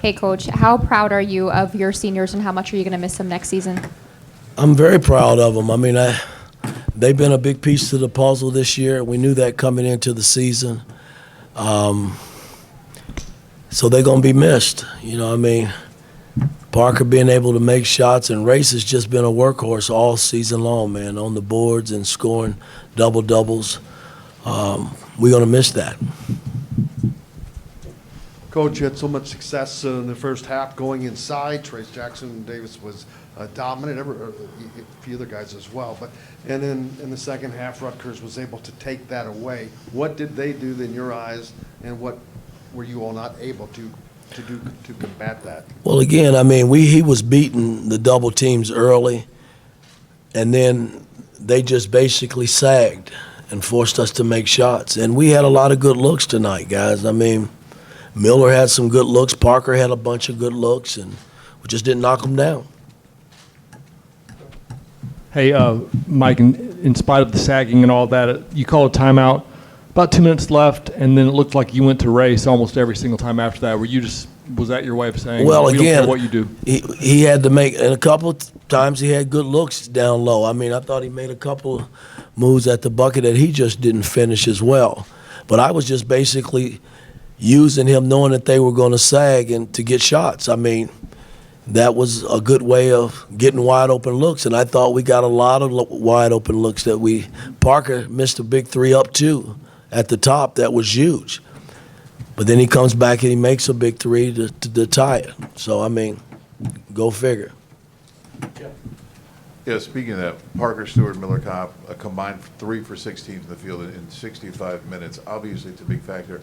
Hey, Coach, how proud are you of your seniors and how much are you going to miss them next season? I'm very proud of them. I mean, they've been a big piece to the puzzle this year. We knew that coming into the season. So they're going to be missed. You know, I mean, Parker being able to make shots, and Race has just been a workhorse all season long, man, on the boards and scoring double-doubles. We're going to miss that. Coach, you had so much success in the first half going inside. Trace Jackson Davis was dominant, a few other guys as well. And then in the second half, Rutgers was able to take that away. What did they do in your eyes, and what were you all not able to do to combat that? Well, again, I mean, he was beating the double teams early, and then they just basically sagged and forced us to make shots. And we had a lot of good looks tonight, guys. I mean, Miller had some good looks. Parker had a bunch of good looks, and we just didn't knock them down. Hey, Mike, in spite of the sagging and all that, you called a timeout. About 2 minutes left, and then it looked like you went to race almost every single time after that. Was that your way of saying, well, we again, don't care what you do? He had to make, and a couple of times he had good looks down low. I mean, I thought he made a couple moves at the bucket that he just didn't finish as well. But I was just basically using him knowing that they were going to sag and to get shots. I mean, that was a good way of getting wide open looks, and I thought we got a lot of wide open looks that Parker missed a big three up two at the top. That was huge. But then he comes back and he makes a big three to tie it. So, I mean, go figure. Yeah, speaking of that, Parker, Stewart, Miller, Kopp, a combined 3 for 16 in the field in 65 minutes. Obviously, it's a big factor.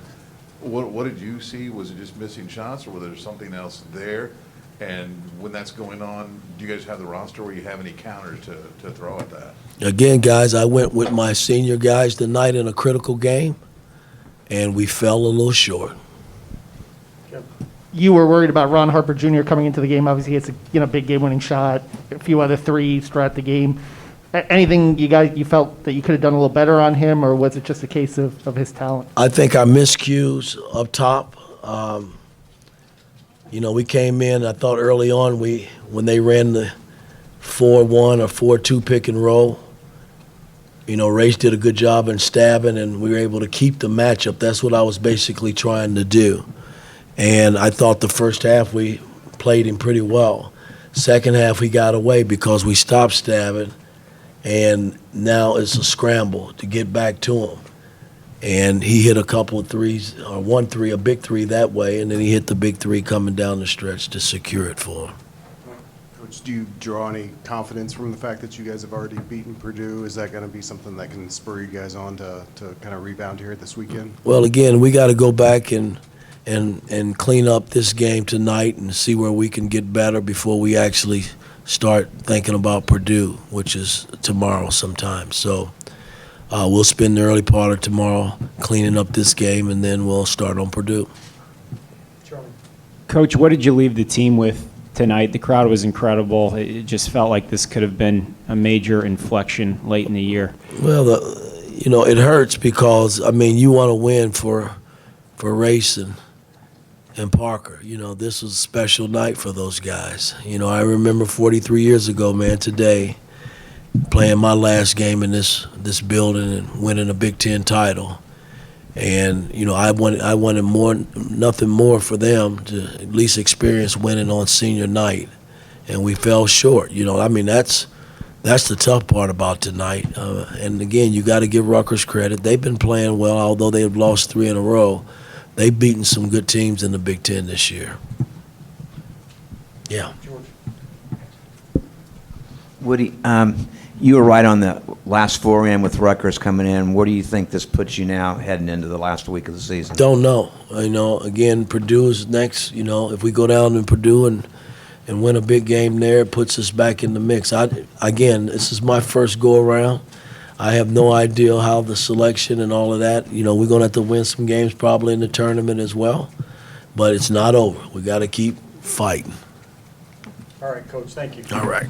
What did you see? Was it just missing shots, or was there something else there? And when that's going on, do you guys have the roster where you have any counters to throw at that? Again, guys, I went with my senior guys tonight in a critical game, and we fell a little short. You were worried about Ron Harper Jr. coming into the game. Obviously, it's a big game-winning shot, a few other threes throughout the game. Anything you felt that you could have done a little better on him, or was it just a case of his talent? I think I missed cues up top. You know, we came in, I thought early on when they ran the 4-1 or 4-2 pick and roll, you know, Race did a good job in stabbing, and we were able to keep the matchup. That's what I was basically trying to do. And I thought the first half we played him pretty well. Second half we got away because we stopped stabbing, and now it's a scramble to get back to him. And he hit a couple of threes, or 1 3, a big three that way, and then he hit the big three coming down the stretch to secure it for him. Coach, do you draw any confidence from the fact that you guys have already beaten Purdue? Is that going to be something that can spur you guys on to kind of rebound here this weekend? Well, again, we got to go back and clean up this game tonight and see where we can get better before we actually start thinking about Purdue, which is tomorrow sometime. So we'll spend the early part of tomorrow cleaning up this game, and then we'll start on Purdue. Coach, what did you leave the team with tonight? The crowd was incredible. It just felt like this could have been a major inflection late in the year. Well, you know, it hurts because, I mean, you want to win for Race and Parker. You know, this was a special night for those guys. You know, I remember 43 years ago, man, today, playing my last game in this building and winning a Big Ten title. And, you know, I wanted nothing more for them to at least experience winning on senior night. And we fell short. You know, I mean, that's the tough part about tonight. And, again, you got to give Rutgers credit. They've been playing well, although they have lost 3 in a row. They've beaten some good teams in the Big Ten this year. Yeah. Woody, you were right on the last 4 with Rutgers coming in. Where do you think this puts you now heading into the last week of the season? Don't know. You know, again, Purdue is next. You know, if we go down to Purdue and win a big game there, it puts us back in the mix. Again, this is my first go-around. I have no idea how the selection and all of that. You know, we're going to have to win some games probably in the tournament as well. But it's not over. We got to keep fighting. All right, Coach, thank you. All right.